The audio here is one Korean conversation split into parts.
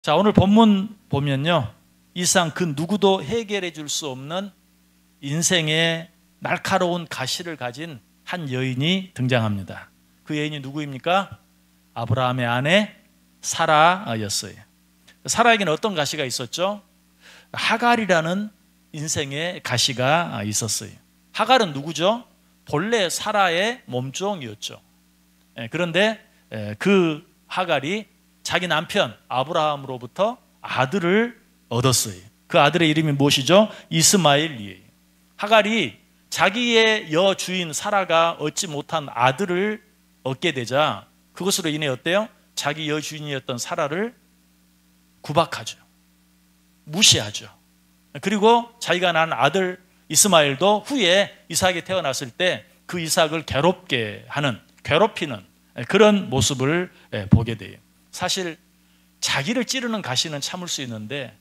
자, 오늘 본문 보면요, 이 세상 그 누구도 해결해 줄 수 없는 인생의 날카로운 가시를 가진 한 여인이 등장합니다. 그 여인이 누구입니까? 아브라함의 아내 사라였어요. 사라에게는 어떤 가시가 있었죠? 하갈이라는 인생의 가시가 있었어요. 하갈은 누구죠? 본래 사라의 몸종이었죠. 그런데 그 하갈이 자기 남편 아브라함으로부터 아들을 얻었어요. 그 아들의 이름이 무엇이죠? 이스마엘이에요. 하갈이 자기의 여주인 사라가 얻지 못한 아들을 얻게 되자 그것으로 인해 어때요? 자기 여주인이었던 사라를 구박하죠. 무시하죠. 그리고 자기가 낳은 아들 이스마엘도 후에 이삭이 태어났을 때 그 이삭을 괴롭히는 그런 모습을 보게 돼요. 사실 자기를 찌르는 가시는 참을 수 있는데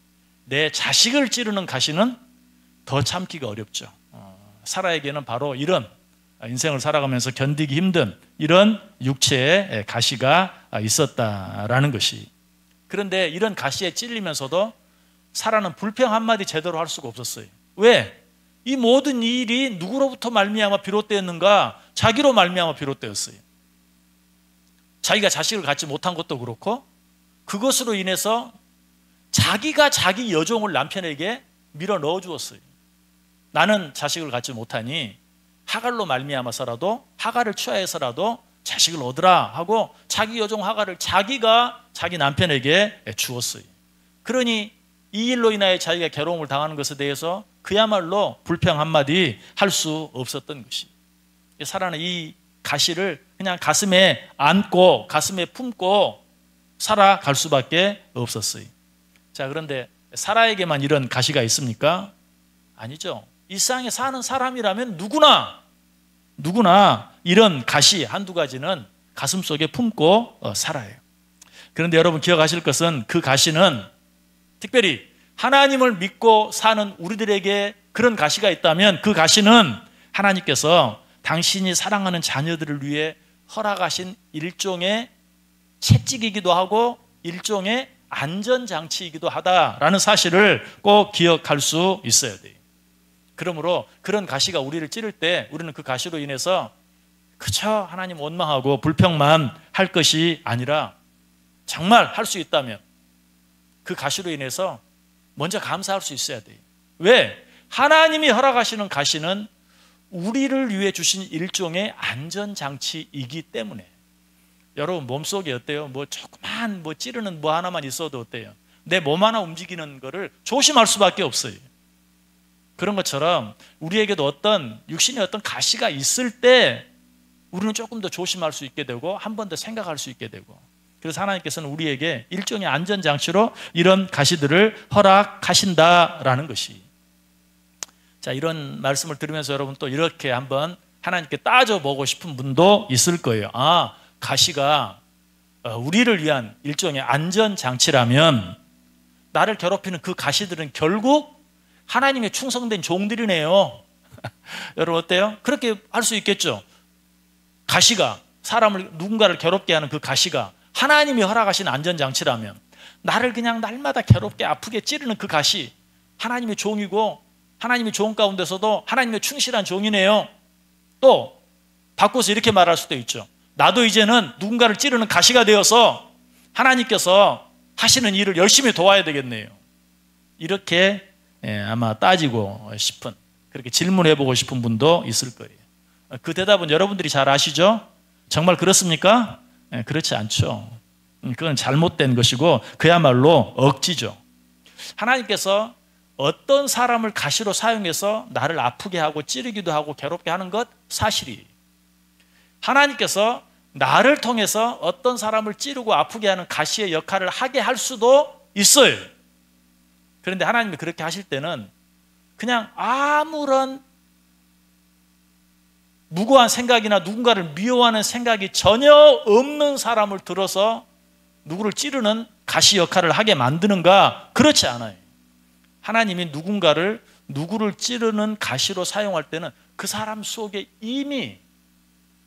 내 자식을 찌르는 가시는 더 참기가 어렵죠. 사라에게는 바로 이런 인생을 살아가면서 견디기 힘든 이런 육체의 가시가 있었다라는 것이. 그런데 이런 가시에 찔리면서도 사라는 불평 한마디 제대로 할 수가 없었어요. 왜? 이 모든 일이 누구로부터 말미암아 비롯되었는가? 자기로 말미암아 비롯되었어요. 자기가 자식을 갖지 못한 것도 그렇고 그것으로 인해서 자기가 자기 여종을 남편에게 밀어 넣어 주었어요. 나는 자식을 갖지 못하니 하갈로 말미암아서라도 하갈을 취하해서라도 자식을 얻으라 하고 자기 여종 하갈을 자기가 자기 남편에게 주었어요. 그러니 이 일로 인하여 자기가 괴로움을 당하는 것에 대해서 그야말로 불평 한마디 할 수 없었던 것이. 사라는 이 가시를 그냥 가슴에 안고 가슴에 품고 살아갈 수밖에 없었어요. 자, 그런데 사라에게만 이런 가시가 있습니까? 아니죠. 이 세상에 사는 사람이라면 누구나 이런 가시 한두 가지는 가슴속에 품고 살아요. 그런데 여러분 기억하실 것은 그 가시는 특별히 하나님을 믿고 사는 우리들에게 그런 가시가 있다면 그 가시는 하나님께서 당신이 사랑하는 자녀들을 위해 허락하신 일종의 채찍이기도 하고 일종의 안전장치이기도 하다라는 사실을 꼭 기억할 수 있어야 돼요. 그러므로 그런 가시가 우리를 찌를 때 우리는 그 가시로 인해서 그저 하나님 원망하고 불평만 할 것이 아니라 정말 할 수 있다면 그 가시로 인해서 먼저 감사할 수 있어야 돼요. 왜? 하나님이 허락하시는 가시는 우리를 위해 주신 일종의 안전장치이기 때문에. 여러분 몸속에 어때요? 조그만 찌르는 하나만 있어도 어때요? 내 몸 하나 움직이는 거를 조심할 수밖에 없어요. 그런 것처럼 우리에게도 어떤 육신의 어떤 가시가 있을 때 우리는 조금 더 조심할 수 있게 되고 한 번 더 생각할 수 있게 되고, 그래서 하나님께서는 우리에게 일종의 안전장치로 이런 가시들을 허락하신다라는 것이. 자, 이런 말씀을 들으면서 여러분 또 이렇게 한번 하나님께 따져보고 싶은 분도 있을 거예요. 아, 가시가 우리를 위한 일종의 안전장치라면 나를 괴롭히는 그 가시들은 결국 하나님의 충성된 종들이네요. 여러분 어때요? 그렇게 할 수 있겠죠. 가시가 누군가를 괴롭게 하는 그 가시가 하나님이 허락하신 안전장치라면 나를 그냥 날마다 괴롭게 아프게 찌르는 그 가시, 하나님의 종이고 하나님의 종 가운데서도 하나님의 충실한 종이네요. 또 바꿔서 이렇게 말할 수도 있죠. 나도 이제는 누군가를 찌르는 가시가 되어서 하나님께서 하시는 일을 열심히 도와야 되겠네요. 이렇게 아마 따지고 싶은, 그렇게 질문해보고 싶은 분도 있을 거예요. 그 대답은 여러분들이 잘 아시죠? 정말 그렇습니까? 그렇지 않죠. 그건 잘못된 것이고 그야말로 억지죠. 하나님께서 어떤 사람을 가시로 사용해서 나를 아프게 하고 찌르기도 하고 괴롭게 하는 것 사실이에요. 하나님께서 나를 통해서 어떤 사람을 찌르고 아프게 하는 가시의 역할을 하게 할 수도 있어요. 그런데 하나님이 그렇게 하실 때는 그냥 아무런 무고한 생각이나 누군가를 미워하는 생각이 전혀 없는 사람을 들어서 누구를 찌르는 가시 역할을 하게 만드는가? 그렇지 않아요. 하나님이 누구를 찌르는 가시로 사용할 때는 그 사람 속에 이미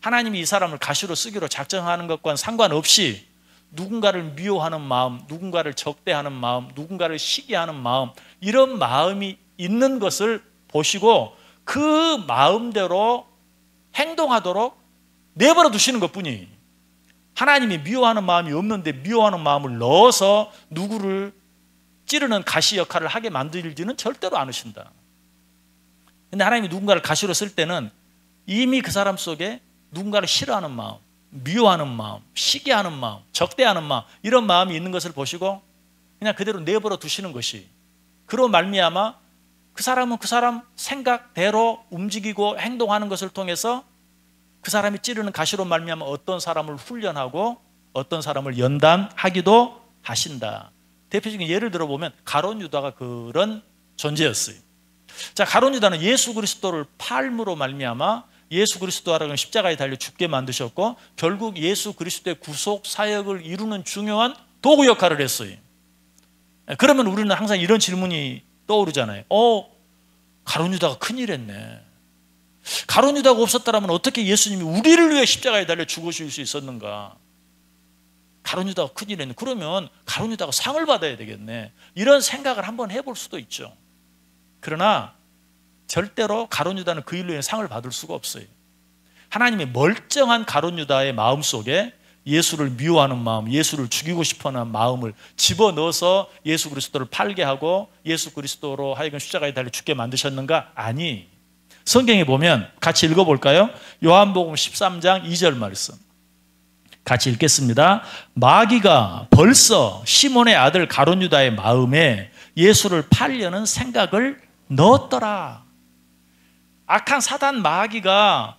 하나님이 이 사람을 가시로 쓰기로 작정하는 것과는 상관없이 누군가를 미워하는 마음, 누군가를 적대하는 마음, 누군가를 시기하는 마음, 이런 마음이 있는 것을 보시고 그 마음대로 행동하도록 내버려 두시는 것뿐이, 하나님이 미워하는 마음이 없는데 미워하는 마음을 넣어서 누구를 찌르는 가시 역할을 하게 만들지는 절대로 않으신다. 근데 하나님이 누군가를 가시로 쓸 때는 이미 그 사람 속에 누군가를 싫어하는 마음, 미워하는 마음, 시기하는 마음, 적대하는 마음, 이런 마음이 있는 것을 보시고 그냥 그대로 내버려 두시는 것이, 그로 말미암아 그 사람은 그 사람 생각대로 움직이고 행동하는 것을 통해서 그 사람이 찌르는 가시로 말미암아 어떤 사람을 훈련하고 어떤 사람을 연단하기도 하신다. 대표적인 예를 들어보면 가룟 유다가 그런 존재였어요. 자, 가룟 유다는 예수 그리스도를 팔므로 말미암아 예수 그리스도라는 십자가에 달려 죽게 만드셨고 결국 예수 그리스도의 구속 사역을 이루는 중요한 도구 역할을 했어요. 그러면 우리는 항상 이런 질문이 떠오르잖아요. 가룟 유다가 큰일 했네. 가룟 유다가 없었다면 어떻게 예수님이 우리를 위해 십자가에 달려 죽으실 수 있었는가? 가룟 유다가 큰일 했네. 그러면 가룟 유다가 상을 받아야 되겠네. 이런 생각을 한번 해볼 수도 있죠. 그러나 절대로 가룟 유다는 그 일로 인해 상을 받을 수가 없어요. 하나님의 멀쩡한 가룟 유다의 마음속에 예수를 미워하는 마음, 예수를 죽이고 싶어하는 마음을 집어넣어서 예수 그리스도를 팔게 하고 예수 그리스도로 하여금 십자가에 달려 죽게 만드셨는가? 아니. 성경에 보면 같이 읽어볼까요? 요한복음 13장 2절 말씀 같이 읽겠습니다. 마귀가 벌써 시몬의 아들 가룟 유다의 마음에 예수를 팔려는 생각을 넣었더라. 악한 사단 마귀가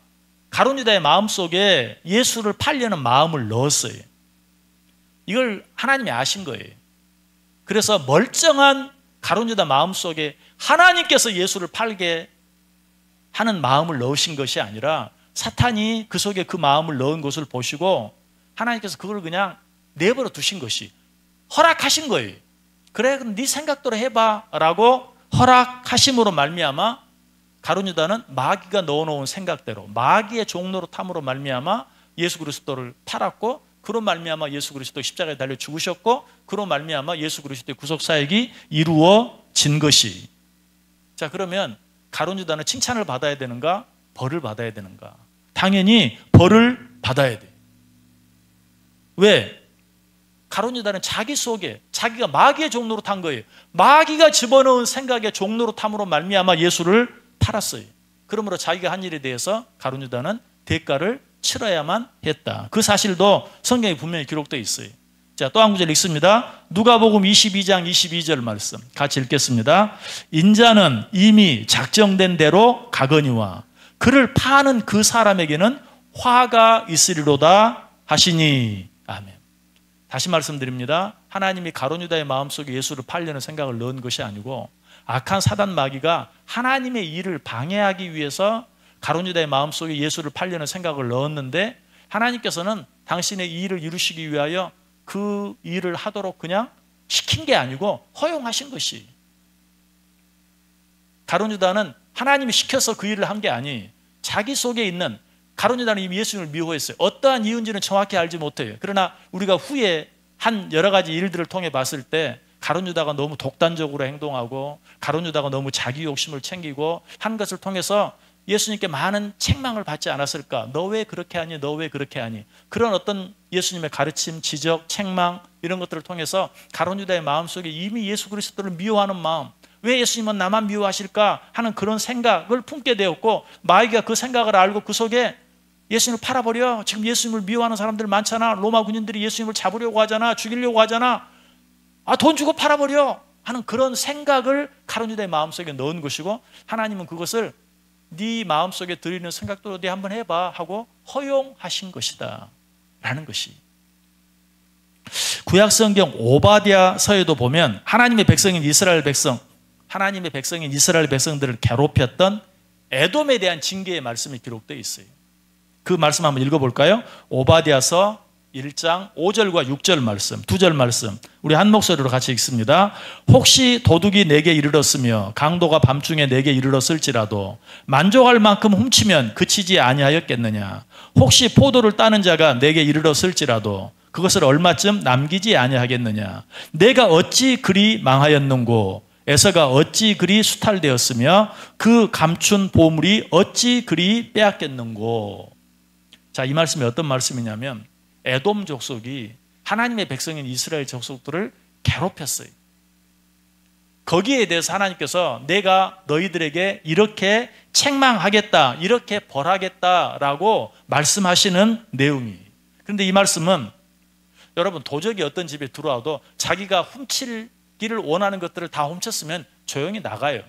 가룟 유다의 마음속에 예수를 팔려는 마음을 넣었어요. 이걸 하나님이 아신 거예요. 그래서 멀쩡한 가룟 유다 마음속에 하나님께서 예수를 팔게 하는 마음을 넣으신 것이 아니라 사탄이 그 속에 그 마음을 넣은 것을 보시고 하나님께서 그걸 그냥 내버려 두신 것이, 허락하신 거예요. 그래, 그럼 네 생각대로 해봐 라고 허락하심으로 말미암아 가룟 유다는 마귀가 넣어놓은 생각대로 마귀의 종로로 탐으로 말미암아 예수 그리스도를 팔았고, 그로 말미암아 예수 그리스도 십자가에 달려 죽으셨고, 그로 말미암아 예수 그리스도의 구속 사역이 이루어진 것이. 자, 그러면 가룟 유다는 칭찬을 받아야 되는가? 벌을 받아야 되는가? 당연히 벌을 받아야 돼. 왜? 가룟 유다는 자기 속에 자기가 마귀의 종로로 탄 거예요. 마귀가 집어넣은 생각의 종로로 탐으로 말미암아 예수를 팔았어요. 그러므로 자기가 한 일에 대해서 가룟 유다는 대가를 치러야만 했다. 그 사실도 성경에 분명히 기록되어 있어요. 자, 또 한 구절 읽습니다. 누가복음 22장 22절 말씀 같이 읽겠습니다. 인자는 이미 작정된 대로 가거니와 그를 파는 그 사람에게는 화가 있으리로다 하시니. 아멘. 다시 말씀드립니다. 하나님이 가룟 유다의 마음속에 예수를 팔려는 생각을 넣은 것이 아니고 악한 사단 마귀가 하나님의 일을 방해하기 위해서 가룟 유다의 마음속에 예수를 팔려는 생각을 넣었는데, 하나님께서는 당신의 이 일을 이루시기 위하여 그 일을 하도록 그냥 시킨 게 아니고 허용하신 것이. 가룟 유다는 하나님이 시켜서 그 일을 한 게 아니, 자기 속에 있는, 가룟 유다는 이미 예수님을 미워했어요. 어떠한 이유인지는 정확히 알지 못해요. 그러나 우리가 후에 한 여러 가지 일들을 통해 봤을 때 가룟 유다가 너무 독단적으로 행동하고 가룟 유다가 너무 자기 욕심을 챙기고 한 것을 통해서 예수님께 많은 책망을 받지 않았을까? 너 왜 그렇게 하니? 너 왜 그렇게 하니? 그런 어떤 예수님의 가르침, 지적, 책망 이런 것들을 통해서 가룟 유다의 마음속에 이미 예수 그리스도를 미워하는 마음, 왜 예수님은 나만 미워하실까 하는 그런 생각을 품게 되었고, 마귀가 그 생각을 알고 그 속에 예수님을 팔아버려. 지금 예수님을 미워하는 사람들 많잖아. 로마 군인들이 예수님을 잡으려고 하잖아. 죽이려고 하잖아. 돈 주고 팔아버려 하는 그런 생각을 가룟 유다의 마음속에 넣은 것이고, 하나님은 그것을 네 마음속에 들이는 생각도 네 한번 해봐 하고 허용하신 것이다 라는 것이. 구약성경 오바댜서에도 보면 하나님의 백성인 이스라엘 백성들을 괴롭혔던 에돔에 대한 징계의 말씀이 기록되어 있어요. 그 말씀 한번 읽어볼까요? 오바댜서 1장 5절과 6절 말씀, 2절 말씀 우리 한 목소리로 같이 읽습니다. 혹시 도둑이 내게 이르렀으며 강도가 밤중에 내게 이르렀을지라도 만족할 만큼 훔치면 그치지 아니하였겠느냐? 혹시 포도를 따는 자가 내게 이르렀을지라도 그것을 얼마쯤 남기지 아니하겠느냐. 내가 어찌 그리 망하였는고 에서가 어찌 그리 수탈되었으며 그 감춘 보물이 어찌 그리 빼앗겼는고. 자, 이 말씀이 어떤 말씀이냐면 에돔 족속이 하나님의 백성인 이스라엘 족속들을 괴롭혔어요. 거기에 대해서 하나님께서 내가 너희들에게 이렇게 책망하겠다, 이렇게 벌하겠다라고 말씀하시는 내용이. 그런데 이 말씀은 여러분 도적이 어떤 집에 들어와도 자기가 훔치기를 원하는 것들을 다 훔쳤으면 조용히 나가요.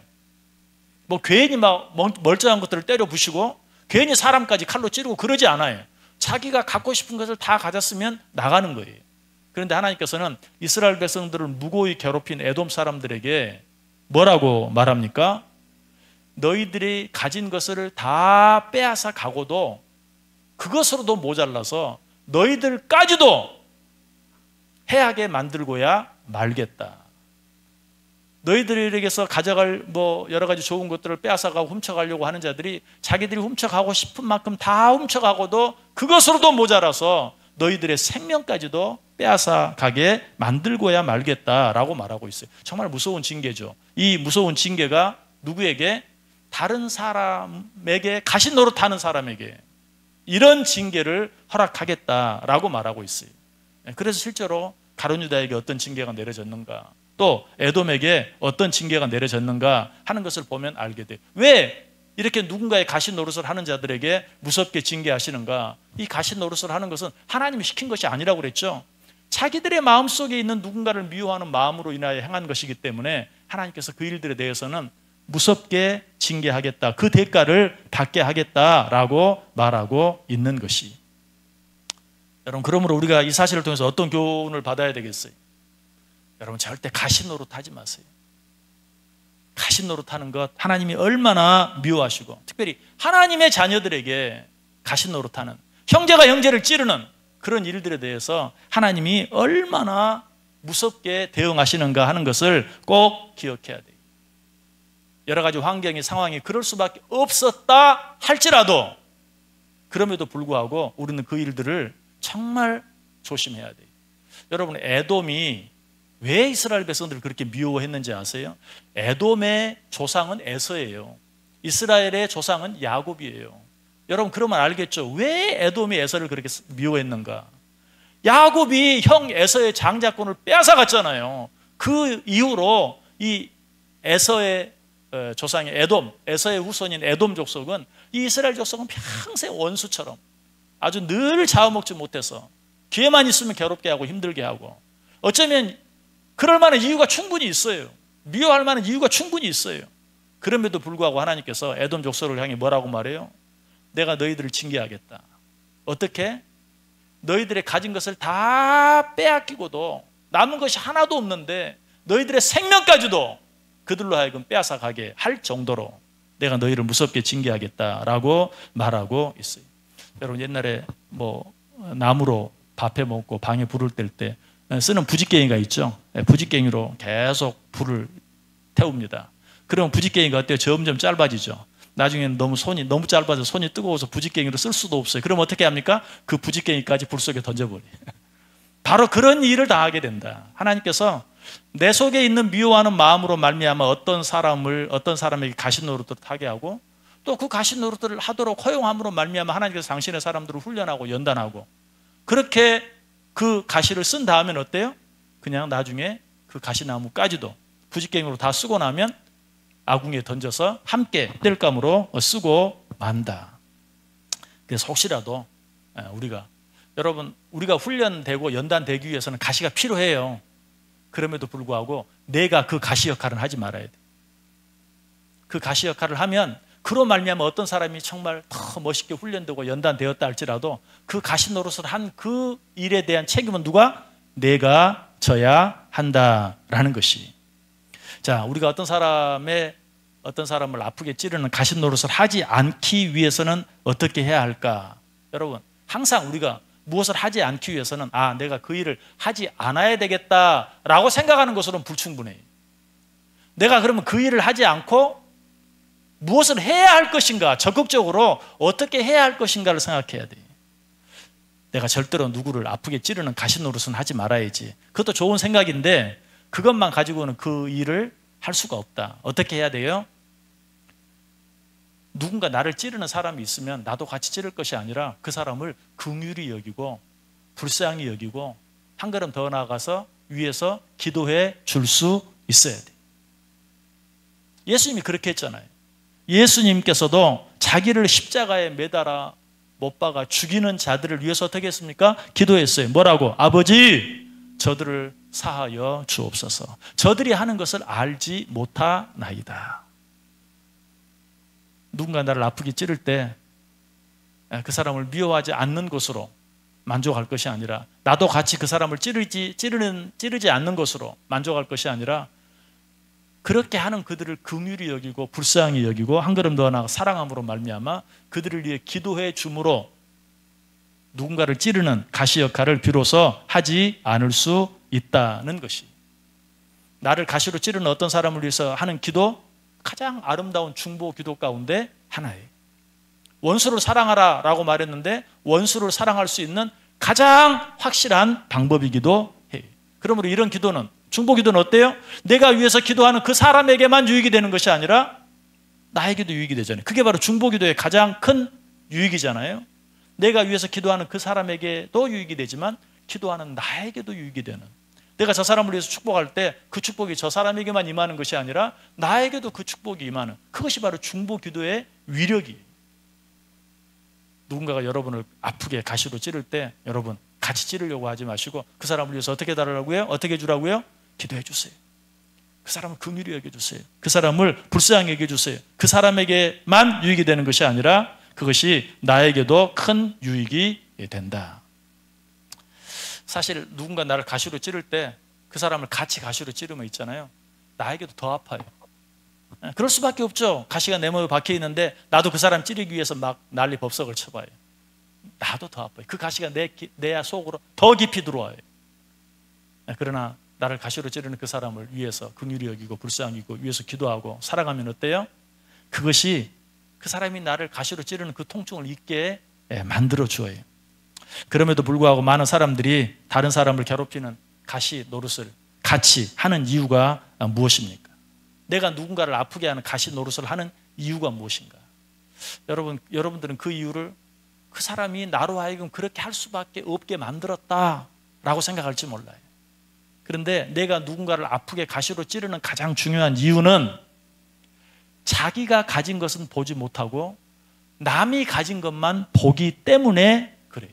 뭐 괜히 막 멀쩡한 것들을 때려 부시고 괜히 사람까지 칼로 찌르고 그러지 않아요. 자기가 갖고 싶은 것을 다 가졌으면 나가는 거예요. 그런데 하나님께서는 이스라엘 백성들을 무고히 괴롭힌 에돔 사람들에게 뭐라고 말합니까? 너희들이 가진 것을 다 빼앗아 가고도 그것으로도 모자라서 너희들까지도 해하게 만들고야 말겠다. 너희들에게서 가져갈 여러 가지 좋은 것들을 빼앗아가고 훔쳐가려고 하는 자들이 자기들이 훔쳐가고 싶은 만큼 다 훔쳐가고도 그것으로도 모자라서 너희들의 생명까지도 빼앗아 가게 만들고야 말겠다라고 말하고 있어요. 정말 무서운 징계죠. 이 무서운 징계가 누구에게? 다른 사람에게, 가시 노릇하는 사람에게 이런 징계를 허락하겠다라고 말하고 있어요. 그래서 실제로 가룟 유다에게 어떤 징계가 내려졌는가, 또 에돔에게 어떤 징계가 내려졌는가 하는 것을 보면 알게 돼요. 왜 이렇게 누군가의 가시 노릇을 하는 자들에게 무섭게 징계하시는가? 이 가시 노릇을 하는 것은 하나님이 시킨 것이 아니라고 그랬죠. 자기들의 마음속에 있는 누군가를 미워하는 마음으로 인하여 행한 것이기 때문에 하나님께서 그 일들에 대해서는 무섭게 징계하겠다, 그 대가를 받게 하겠다라고 말하고 있는 것이. 여러분, 그러므로 우리가 이 사실을 통해서 어떤 교훈을 받아야 되겠어요? 여러분, 절대 가시 노릇하지 마세요. 가시 노릇하는 것 하나님이 얼마나 미워하시고, 특별히 하나님의 자녀들에게 가시 노릇하는, 형제가 형제를 찌르는 그런 일들에 대해서 하나님이 얼마나 무섭게 대응하시는가 하는 것을 꼭 기억해야 돼요. 여러 가지 환경이, 상황이 그럴 수밖에 없었다 할지라도 그럼에도 불구하고 우리는 그 일들을 정말 조심해야 돼요. 여러분, 에돔이 왜 이스라엘 백성들을 그렇게 미워했는지 아세요? 에돔의 조상은 에서예요. 이스라엘의 조상은 야곱이에요. 여러분, 그러면 알겠죠? 왜 에돔이 에서를 그렇게 미워했는가? 야곱이 형 에서의 장자권을 빼앗아갔잖아요. 그 이후로 이 에서의 조상의 에돔, 에서의 후손인 에돔 족속은 이 이스라엘 족속은 평생 원수처럼 아주 늘 잡아먹지 못해서 기회만 있으면 괴롭게 하고 힘들게 하고, 어쩌면 그럴 만한 이유가 충분히 있어요. 미워할 만한 이유가 충분히 있어요. 그럼에도 불구하고 하나님께서 에돔 족속을 향해 뭐라고 말해요? 내가 너희들을 징계하겠다. 어떻게? 너희들의 가진 것을 다 빼앗기고도 남은 것이 하나도 없는데 너희들의 생명까지도 그들로 하여금 빼앗아 가게 할 정도로 내가 너희를 무섭게 징계하겠다라고 말하고 있어요. 여러분, 옛날에 나무로 밥해 먹고 방에 불을 뗄 때 쓰는 부직갱이가 있죠. 부직갱이로 계속 불을 태웁니다. 그러면 부직갱이가 어때요? 점점 짧아지죠. 나중에는 손이 너무 짧아서 손이 뜨거워서 부직갱이로 쓸 수도 없어요. 그럼 어떻게 합니까? 그 부직갱이까지 불 속에 던져버려요. 바로 그런 일을 당하게 된다. 하나님께서 내 속에 있는 미워하는 마음으로 말미암아 어떤 사람에게 가시 노릇을 하게 하고, 또 그 가시 노릇을 하도록 허용함으로 말미암아 하나님께서 당신의 사람들을 훈련하고 연단하고, 그렇게 그 가시를 쓴 다음엔 어때요? 그냥 나중에 그 가시나무까지도 부직갱이로 다 쓰고 나면 아궁이에 던져서 함께 뗄감으로 쓰고 만다. 그래서 혹시라도 우리가 훈련되고 연단되기 위해서는 가시가 필요해요. 그럼에도 불구하고 내가 그 가시 역할은 하지 말아야 돼. 그 가시 역할을 하면 그로 말미암아 어떤 사람이 정말 더 멋있게 훈련되고 연단되었다 할지라도 그 가시 노릇을 한 그 일에 대한 책임은 누가? 내가 져야 한다라는 것이. 자, 우리가 어떤 사람을 아프게 찌르는 가시 노릇을 하지 않기 위해서는 어떻게 해야 할까? 여러분, 항상 우리가 무엇을 하지 않기 위해서는 내가 그 일을 하지 않아야 되겠다라고 생각하는 것으로는 불충분해요. 내가 그러면 그 일을 하지 않고 무엇을 해야 할 것인가, 적극적으로 어떻게 해야 할 것인가를 생각해야 돼요. 내가 절대로 누구를 아프게 찌르는 가시 노릇은 하지 말아야지. 그것도 좋은 생각인데 그것만 가지고는 그 일을 할 수가 없다. 어떻게 해야 돼요? 누군가 나를 찌르는 사람이 있으면 나도 같이 찌를 것이 아니라 그 사람을 긍휼히 여기고 불쌍히 여기고 한 걸음 더 나아가서 위에서 기도해 줄 수 있어야 돼. 예수님이 그렇게 했잖아요. 예수님께서도 자기를 십자가에 매달아 못 박아 죽이는 자들을 위해서 어떻게 했습니까? 기도했어요. 뭐라고? 아버지, 저들을 사하여 주옵소서. 저들이 하는 것을 알지 못하나이다. 누군가 나를 아프게 찌를 때 그 사람을 미워하지 않는 것으로 만족할 것이 아니라, 나도 같이 그 사람을 찌르지 않는 것으로 만족할 것이 아니라, 그렇게 하는 그들을 긍휼히 여기고 불쌍히 여기고 한 걸음 더 나아가 사랑함으로 말미암아 그들을 위해 기도해 줌으로 누군가를 찌르는 가시 역할을 비로소 하지 않을 수 있다는 것이, 나를 가시로 찌르는 어떤 사람을 위해서 하는 기도, 가장 아름다운 중보 기도 가운데 하나예요. 원수를 사랑하라 라고 말했는데 원수를 사랑할 수 있는 가장 확실한 방법이기도 해요. 그러므로 이런 기도는, 중보 기도는 어때요? 내가 위해서 기도하는 그 사람에게만 유익이 되는 것이 아니라 나에게도 유익이 되잖아요. 그게 바로 중보 기도의 가장 큰 유익이잖아요. 내가 위해서 기도하는 그 사람에게도 유익이 되지만 기도하는 나에게도 유익이 되는, 내가 저 사람을 위해서 축복할 때 그 축복이 저 사람에게만 임하는 것이 아니라 나에게도 그 축복이 임하는, 그것이 바로 중보 기도의 위력이에요. 누군가가 여러분을 아프게 가시로 찌를 때 여러분 같이 찌르려고 하지 마시고 그 사람을 위해서 어떻게 해달라고요? 어떻게 해주라고요? 기도해 주세요. 그 사람을 긍휼히 여겨주세요. 그 사람을 불쌍히 여겨주세요. 그 사람에게만 유익이 되는 것이 아니라 그것이 나에게도 큰 유익이 된다. 사실 누군가 나를 가시로 찌를 때 그 사람을 같이 가시로 찌르면 있잖아요, 나에게도 더 아파요. 그럴 수밖에 없죠. 가시가 내 몸에 박혀 있는데 나도 그 사람 찌르기 위해서 막 난리 법석을 쳐봐요. 나도 더 아파요. 그 가시가 내 속으로 더 깊이 들어와요. 그러나 나를 가시로 찌르는 그 사람을 위해서 긍휼히 여기고 불쌍히 여기고 위해서 기도하고 살아가면 어때요? 그것이 그 사람이 나를 가시로 찌르는 그 통증을 잊게 만들어 주어요. 그럼에도 불구하고 많은 사람들이 다른 사람을 괴롭히는 가시 노릇을 같이 하는 이유가 무엇입니까? 내가 누군가를 아프게 하는 가시 노릇을 하는 이유가 무엇인가? 여러분들은 그 이유를 그 사람이 나로 하여금 그렇게 할 수밖에 없게 만들었다라고 생각할지 몰라요. 그런데 내가 누군가를 아프게 가시로 찌르는 가장 중요한 이유는 자기가 가진 것은 보지 못하고 남이 가진 것만 보기 때문에 그래요.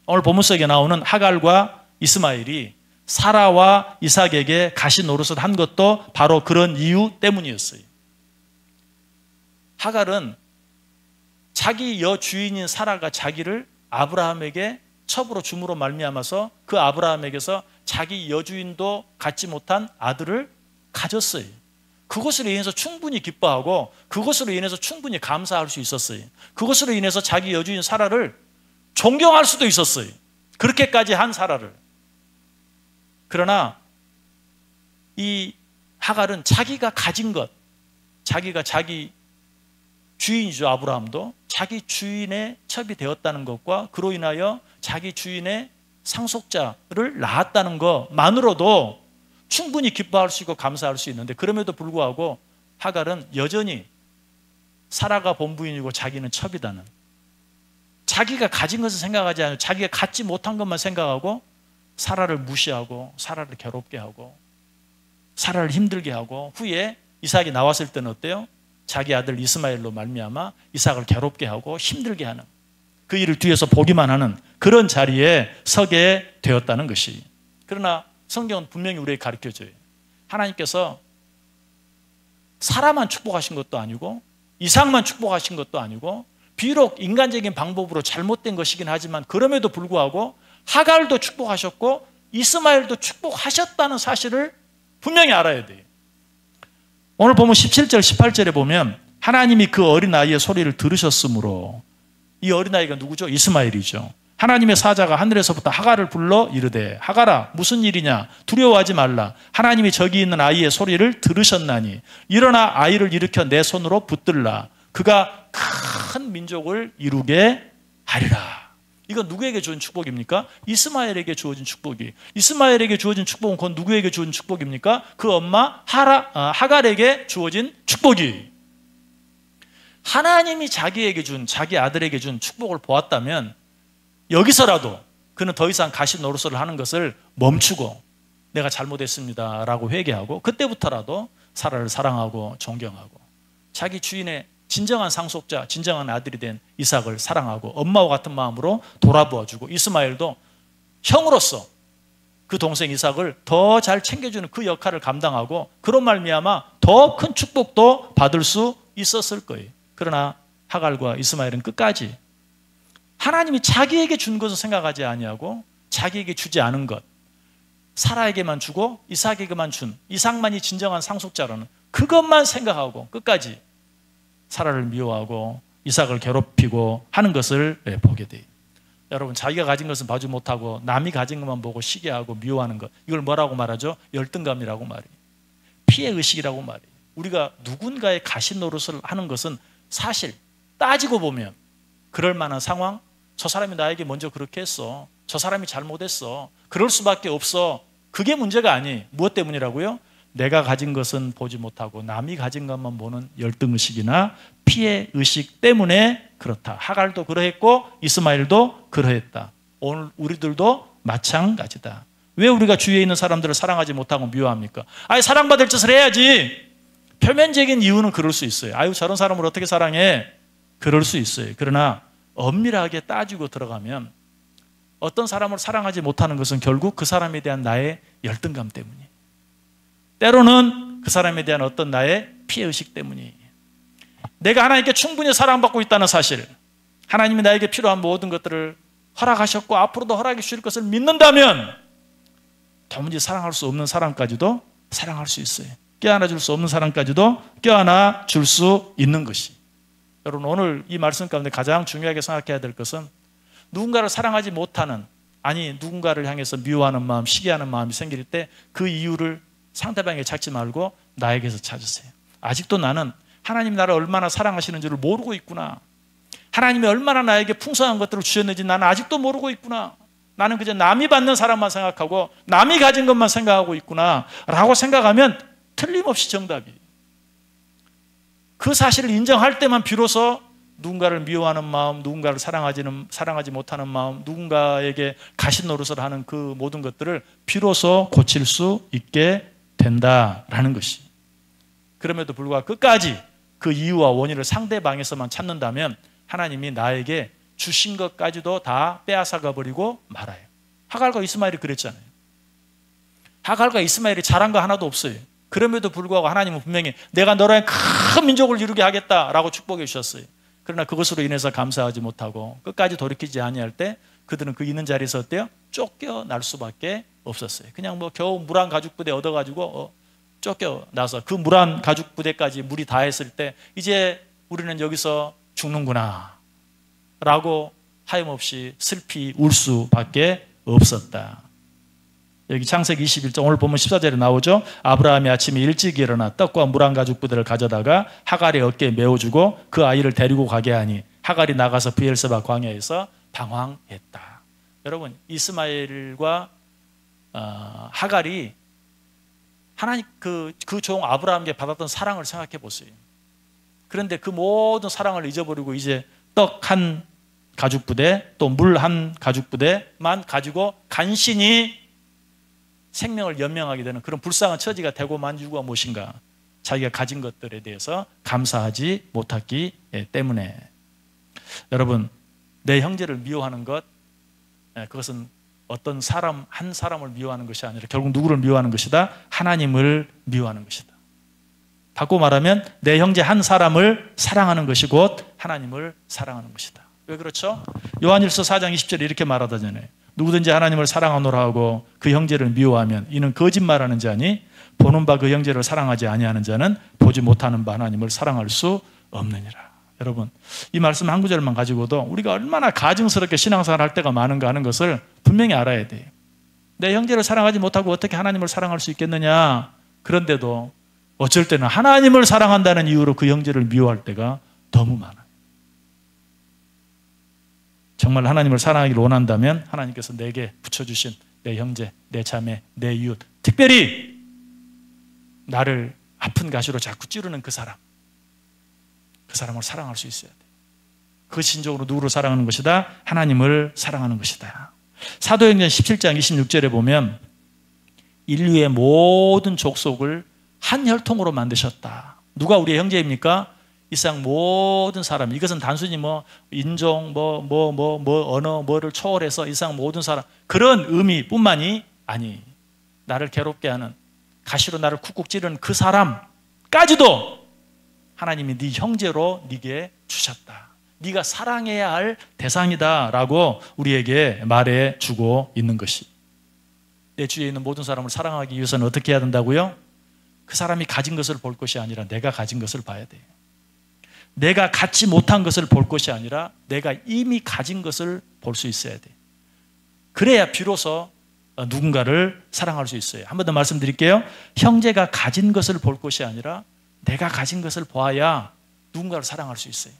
오늘 본문 속에 나오는 하갈과 이스마엘이 사라와 이삭에게 가시 노릇을 한 것도 바로 그런 이유 때문이었어요. 하갈은 자기 여주인인 사라가 자기를 아브라함에게 첩으로 줌으로 말미암아서 그 아브라함에게서 자기 여주인도 갖지 못한 아들을 가졌어요. 그것으로 인해서 충분히 기뻐하고 그것으로 인해서 충분히 감사할 수 있었어요. 그것으로 인해서 자기 여주인 사라를 존경할 수도 있었어요. 그렇게까지 한 사라를. 그러나 이 하갈은 자기가 가진 것, 자기가 자기 주인이죠. 아브라함도 자기 주인의 첩이 되었다는 것과 그로 인하여 자기 주인의 상속자를 낳았다는 것만으로도 충분히 기뻐할 수 있고 감사할 수 있는데, 그럼에도 불구하고 하갈은 여전히 사라가 본부인이고 자기는 첩이다는, 자기가 가진 것을 생각하지 않고 자기가 갖지 못한 것만 생각하고 사라를 무시하고 사라를 괴롭게 하고 사라를 힘들게 하고, 후에 이삭이 나왔을 때는 어때요? 자기 아들 이스마엘로 말미암아 이삭을 괴롭게 하고 힘들게 하는, 그 일을 뒤에서 보기만 하는 그런 자리에 서게 되었다는 것이. 그러나 성경은 분명히 우리에게 가르쳐줘요. 하나님께서 사라만 축복하신 것도 아니고 이삭만 축복하신 것도 아니고, 비록 인간적인 방법으로 잘못된 것이긴 하지만 그럼에도 불구하고 하갈도 축복하셨고 이스마엘도 축복하셨다는 사실을 분명히 알아야 돼요. 오늘 보면 17절 18절에 보면 하나님이 그 어린아이의 소리를 들으셨으므로, 이 어린아이가 누구죠? 이스마엘이죠. 하나님의 사자가 하늘에서부터 하갈을 불러 이르되 하갈아 무슨 일이냐, 두려워하지 말라. 하나님이 저기 있는 아이의 소리를 들으셨나니 일어나 아이를 일으켜 내 손으로 붙들라. 그가 큰 민족을 이루게 하리라. 이건 누구에게 주어진 축복입니까? 이스마엘에게 주어진 축복이. 이스마엘에게 주어진 축복은 그건 누구에게 주어진 축복입니까? 그 엄마 하갈에게 주어진 축복이. 하나님이 자기에게 준, 자기 아들에게 준 축복을 보았다면 여기서라도 그는 더 이상 가시 노릇을 하는 것을 멈추고 내가 잘못했습니다 라고 회개하고 그때부터라도 사라를 사랑하고 존경하고 자기 주인의 진정한 상속자, 진정한 아들이 된 이삭을 사랑하고 엄마와 같은 마음으로 돌아보아주고 이스마엘도 형으로서 그 동생 이삭을 더 잘 챙겨주는 그 역할을 감당하고 그런 말미암아 더 큰 축복도 받을 수 있었을 거예요. 그러나 하갈과 이스마엘은 끝까지 하나님이 자기에게 준 것을 생각하지 아니하고 자기에게 주지 않은 것, 사라에게만 주고 이삭에게만 준, 이삭만이 진정한 상속자라는 그것만 생각하고 끝까지 사라를 미워하고 이삭을 괴롭히고 하는 것을 보게 돼요. 여러분, 자기가 가진 것은 봐주지 못하고 남이 가진 것만 보고 시기하고 미워하는 것, 이걸 뭐라고 말하죠? 열등감이라고 말해요. 피해의식이라고 말해요. 우리가 누군가의 가시 노릇을 하는 것은 사실 따지고 보면 그럴 만한 상황, 저 사람이 나에게 먼저 그렇게 했어, 저 사람이 잘못했어, 그럴 수밖에 없어, 그게 문제가 아니. 무엇 때문이라고요? 내가 가진 것은 보지 못하고 남이 가진 것만 보는 열등의식이나 피해의식 때문에 그렇다. 하갈도 그러했고 이스마엘도 그러했다. 오늘 우리들도 마찬가지다. 왜 우리가 주위에 있는 사람들을 사랑하지 못하고 미워합니까? 아니, 사랑받을 짓을 해야지. 표면적인 이유는 그럴 수 있어요. 아유, 저런 사람을 어떻게 사랑해? 그럴 수 있어요. 그러나 엄밀하게 따지고 들어가면 어떤 사람을 사랑하지 못하는 것은 결국 그 사람에 대한 나의 열등감 때문이에요. 때로는 그 사람에 대한 어떤 나의 피해의식 때문이에요. 내가 하나님께 충분히 사랑받고 있다는 사실, 하나님이 나에게 필요한 모든 것들을 허락하셨고 앞으로도 허락해 주실 것을 믿는다면 도무지 사랑할 수 없는 사람까지도 사랑할 수 있어요. 껴안아 줄 수 없는 사람까지도 껴안아 줄 수 있는 것이. 여러분, 오늘 이 말씀 가운데 가장 중요하게 생각해야 될 것은 누군가를 사랑하지 못하는, 아니 누군가를 향해서 미워하는 마음, 시기하는 마음이 생길 때 그 이유를 상대방에게 찾지 말고 나에게서 찾으세요. 아직도 나는 하나님이 나를 얼마나 사랑하시는 줄을 모르고 있구나. 하나님이 얼마나 나에게 풍성한 것들을 주셨는지 나는 아직도 모르고 있구나. 나는 그저 남이 받는 사람만 생각하고 남이 가진 것만 생각하고 있구나 라고 생각하면 틀림없이 정답이에요. 그 사실을 인정할 때만 비로소 누군가를 미워하는 마음, 누군가를 사랑하지 못하는 마음, 누군가에게 가시 노릇을 하는 그 모든 것들을 비로소 고칠 수 있게 된다라는 것이. 그럼에도 불구하고 끝까지 그 이유와 원인을 상대방에서만 찾는다면 하나님이 나에게 주신 것까지도 다 빼앗아가 버리고 말아요. 하갈과 이스마엘이 그랬잖아요. 하갈과 이스마엘이 잘한 거 하나도 없어요. 그럼에도 불구하고 하나님은 분명히 내가 너로 하여금 큰 민족을 이루게 하겠다라고 축복해 주셨어요. 그러나 그것으로 인해서 감사하지 못하고 끝까지 돌이키지 아니할 때 그들은 그 있는 자리에서 어때요? 쫓겨날 수밖에 없었어요. 그냥 뭐 겨우 물 한 가죽 부대 얻어가지고 쫓겨나서 그 물 한 가죽 부대까지 물이 다 했을 때 이제 우리는 여기서 죽는구나 라고 하염없이 슬피 울 수밖에 없었다. 여기 창세기 21장 오늘 보면 14절에 나오죠. 아브라함이 아침에 일찍 일어나 떡과 물 한 가죽 부대를 가져다가 하갈의 어깨에 메어주고 그 아이를 데리고 가게 하니 하갈이 나가서 브엘세바 광야에서 방황했다. 여러분, 이스마엘과 하갈이 하나님 그 종 아브라함에게 받았던 사랑을 생각해 보세요. 그런데 그 모든 사랑을 잊어버리고 이제 떡 한 가죽 부대 또 물 한 가죽 부대만 가지고 간신히 생명을 연명하게 되는 그런 불쌍한 처지가 되고 만 이유가 무엇인가? 자기가 가진 것들에 대해서 감사하지 못했기 때문에. 여러분, 내 형제를 미워하는 것, 그것은 어떤 사람 한 사람을 미워하는 것이 아니라 결국 누구를 미워하는 것이다? 하나님을 미워하는 것이다. 바꿔 말하면 내 형제 한 사람을 사랑하는 것이 곧 하나님을 사랑하는 것이다. 왜 그렇죠? 요한일서 4장 20절에 이렇게 말하다잖아요. 누구든지 하나님을 사랑하노라 하고 그 형제를 미워하면 이는 거짓말하는 자니 보는 바 그 형제를 사랑하지 아니하는 자는 보지 못하는 바 하나님을 사랑할 수 없느니라. 여러분, 이 말씀 한 구절만 가지고도 우리가 얼마나 가증스럽게 신앙생활 할 때가 많은가 하는 것을 분명히 알아야 돼요. 내 형제를 사랑하지 못하고 어떻게 하나님을 사랑할 수 있겠느냐. 그런데도 어쩔 때는 하나님을 사랑한다는 이유로 그 형제를 미워할 때가 너무 많아요. 정말 하나님을 사랑하기를 원한다면 하나님께서 내게 붙여주신 내 형제, 내 자매, 내 이웃, 특별히 나를 아픈 가시로 자꾸 찌르는 그 사람을 사랑할 수 있어야 돼. 그 신적으로 누구를 사랑하는 것이다? 하나님을 사랑하는 것이다. 사도행전 17장 26절에 보면 인류의 모든 족속을 한 혈통으로 만드셨다. 누가 우리의 형제입니까? 이 세상 모든 사람, 이것은 단순히 인종, 언어, 뭐를 초월해서 이 세상 모든 사람, 그런 의미뿐만이 아니, 나를 괴롭게 하는, 가시로 나를 쿡쿡 찌르는 그 사람까지도 하나님이 네 형제로 네게 주셨다. 네가 사랑해야 할 대상이다라고 우리에게 말해주고 있는 것이. 내 주위에 있는 모든 사람을 사랑하기 위해서는 어떻게 해야 된다고요? 그 사람이 가진 것을 볼 것이 아니라 내가 가진 것을 봐야 돼요. 내가 갖지 못한 것을 볼 것이 아니라 내가 이미 가진 것을 볼 수 있어야 돼. 그래야 비로소 누군가를 사랑할 수 있어요. 한 번 더 말씀드릴게요. 형제가 가진 것을 볼 것이 아니라 내가 가진 것을 보아야 누군가를 사랑할 수 있어요.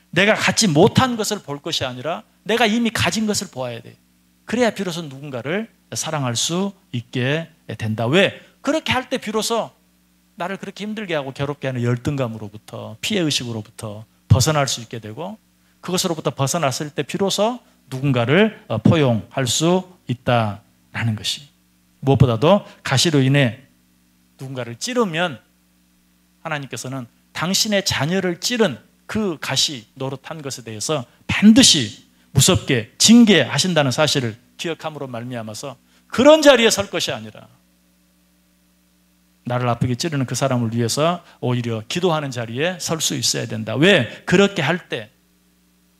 내가 갖지 못한 것을 볼 것이 아니라 내가 이미 가진 것을 보아야 돼. 그래야 비로소 누군가를 사랑할 수 있게 된다. 왜? 그렇게 할 때 비로소 나를 그렇게 힘들게 하고 괴롭게 하는 열등감으로부터, 피해의식으로부터 벗어날 수 있게 되고, 그것으로부터 벗어났을 때 비로소 누군가를 포용할 수 있다라는 것이. 무엇보다도 가시로 인해 누군가를 찌르면 하나님께서는 당신의 자녀를 찌른 그 가시 노릇한 것에 대해서 반드시 무섭게 징계하신다는 사실을 기억함으로 말미암아서 그런 자리에 설 것이 아니라 나를 아프게 찌르는 그 사람을 위해서 오히려 기도하는 자리에 설 수 있어야 된다. 왜? 그렇게 할 때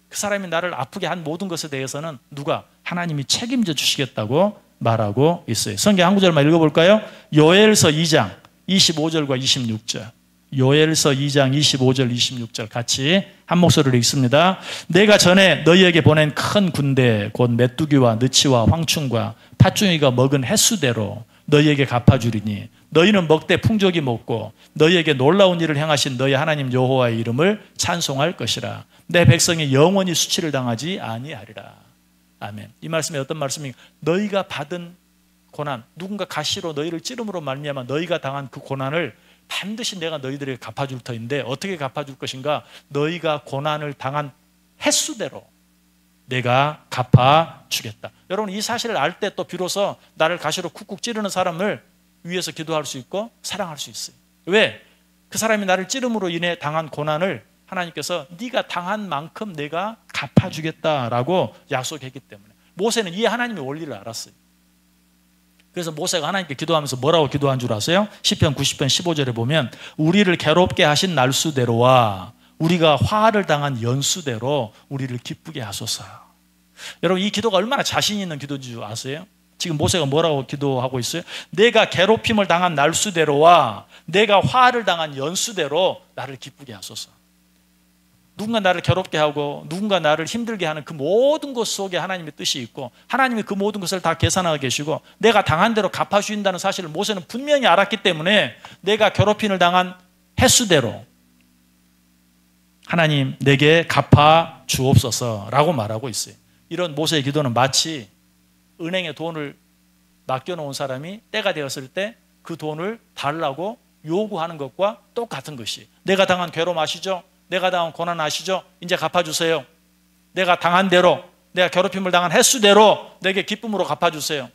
그 사람이 나를 아프게 한 모든 것에 대해서는 누가? 하나님이 책임져 주시겠다고 말하고 있어요. 성경 한 구절만 읽어볼까요? 요엘서 2장 25절과 26절. 요엘서 2장 25절 26절 같이 한 목소리로 읽습니다. 내가 전에 너희에게 보낸 큰 군대 곧 메뚜기와 느치와 황충과 팥중이가 먹은 횟수대로 너희에게 갚아주리니 너희는 먹되 풍족이 먹고 너희에게 놀라운 일을 행하신 너희 하나님 여호와의 이름을 찬송할 것이라. 내 백성이 영원히 수치를 당하지 아니하리라. 아멘. 이 말씀이 어떤 말씀인가? 너희가 받은 고난, 누군가 가시로 너희를 찌름으로 말미암아 너희가 당한 그 고난을 반드시 내가 너희들에게 갚아줄 터인데 어떻게 갚아줄 것인가? 너희가 고난을 당한 횟수대로 내가 갚아주겠다. 여러분 이 사실을 알 때 또 비로소 나를 가시로 쿡쿡 찌르는 사람을 위해서 기도할 수 있고 사랑할 수 있어요. 왜? 그 사람이 나를 찌름으로 인해 당한 고난을 하나님께서 네가 당한 만큼 내가 갚아주겠다라고 약속했기 때문에 모세는 이 하나님의 원리를 알았어요. 그래서 모세가 하나님께 기도하면서 뭐라고 기도한 줄 아세요? 시편 90편 15절에 보면 우리를 괴롭게 하신 날수대로와 우리가 화를 당한 연수대로 우리를 기쁘게 하소서. 여러분 이 기도가 얼마나 자신 있는 기도인 줄 아세요? 지금 모세가 뭐라고 기도하고 있어요? 내가 괴롭힘을 당한 날수대로와 내가 화를 당한 연수대로 나를 기쁘게 하소서. 누군가 나를 괴롭게 하고 누군가 나를 힘들게 하는 그 모든 것 속에 하나님의 뜻이 있고 하나님이 그 모든 것을 다 계산하고 계시고 내가 당한 대로 갚아주신다는 사실을 모세는 분명히 알았기 때문에 내가 괴롭힘을 당한 횟수대로 하나님 내게 갚아 주옵소서라고 말하고 있어요. 이런 모세의 기도는 마치 은행에 돈을 맡겨놓은 사람이 때가 되었을 때 그 돈을 달라고 요구하는 것과 똑같은 것이. 내가 당한 괴로움 아시죠? 내가 당한 고난 아시죠? 이제 갚아주세요. 내가 당한 대로, 내가 괴롭힘을 당한 횟수대로 내게 기쁨으로 갚아주세요.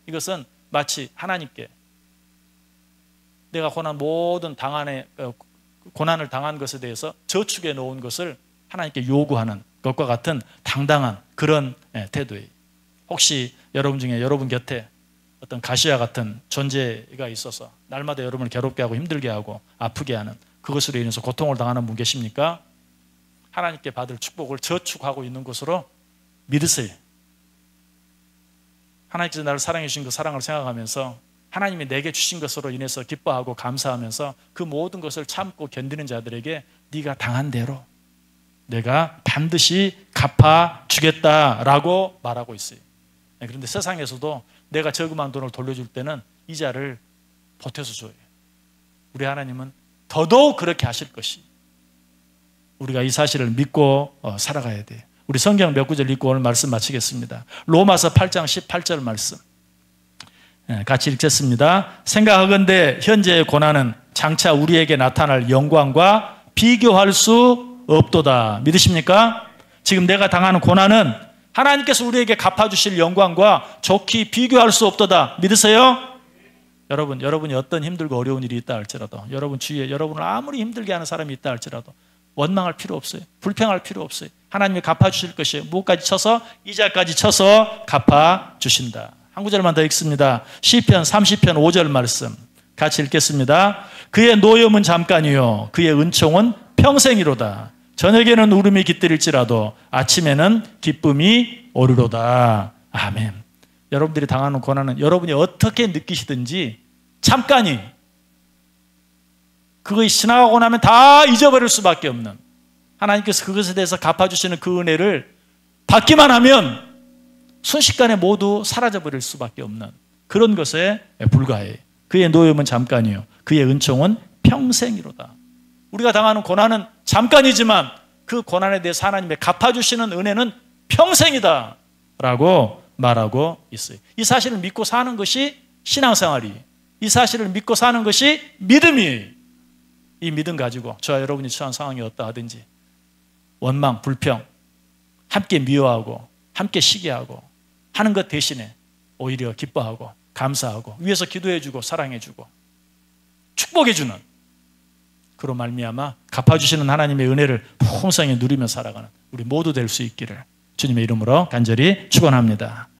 이것은 마치 하나님께 내가 고난을 당한 것에 대해서 저축해 놓은 것을 하나님께 요구하는 것과 같은 당당한 그런 태도예요. 혹시 여러분 중에 여러분 곁에 어떤 가시와 같은 존재가 있어서 날마다 여러분을 괴롭게 하고 힘들게 하고 아프게 하는 그것으로 인해서 고통을 당하는 분 계십니까? 하나님께 받을 축복을 저축하고 있는 것으로 믿으세요. 하나님께서 나를 사랑해 주신 그 사랑을 생각하면서 하나님이 내게 주신 것으로 인해서 기뻐하고 감사하면서 그 모든 것을 참고 견디는 자들에게 네가 당한 대로 내가 반드시 갚아주겠다라고 말하고 있어요. 그런데 세상에서도 내가 저금한 돈을 돌려줄 때는 이자를 보태서 줘요. 우리 하나님은 더더욱 그렇게 하실 것이. 우리가 이 사실을 믿고 살아가야 돼요. 우리 성경 몇 구절 읽고 오늘 말씀 마치겠습니다. 로마서 8장 18절 말씀. 같이 읽겠습니다. 생각하건대 현재의 고난은 장차 우리에게 나타날 영광과 비교할 수 없도다. 믿으십니까? 지금 내가 당하는 고난은 하나님께서 우리에게 갚아주실 영광과 좋게 비교할 수 없도다. 믿으세요? 여러분이 어떤 힘들고 어려운 일이 있다 할지라도, 여러분 주위에 여러분을 아무리 힘들게 하는 사람이 있다 할지라도 원망할 필요 없어요. 불평할 필요 없어요. 하나님이 갚아주실 것이에요. 무엇까지 쳐서? 이자까지 쳐서 갚아주신다. 한 구절만 더 읽습니다. 시편 30편 5절 말씀 같이 읽겠습니다. 그의 노염은 잠깐이요 그의 은총은 평생이로다. 저녁에는 울음이 깃들일지라도 아침에는 기쁨이 오르로다. 아멘. 여러분들이 당하는 고난은 여러분이 어떻게 느끼시든지 잠깐이, 그것이 지나가고 나면 다 잊어버릴 수밖에 없는, 하나님께서 그것에 대해서 갚아주시는 그 은혜를 받기만 하면 순식간에 모두 사라져버릴 수밖에 없는 그런 것에 불과해. 그의 노염은 잠깐이요 그의 은총은 평생이로다. 우리가 당하는 고난은 잠깐이지만 그 고난에 대해서 하나님의 갚아주시는 은혜는 평생이다 라고 말하고 있어요. 이 사실을 믿고 사는 것이 신앙생활이, 이 사실을 믿고 사는 것이 믿음이, 이 믿음 가지고 저와 여러분이 처한 상황이 어떠하든지 원망, 불평, 함께 미워하고 함께 시기하고 하는 것 대신에 오히려 기뻐하고 감사하고 위에서 기도해주고 사랑해주고 축복해주는, 그로 말미암아 갚아주시는 하나님의 은혜를 풍성히 누리며 살아가는 우리 모두 될 수 있기를 주님의 이름으로 간절히 축원합니다.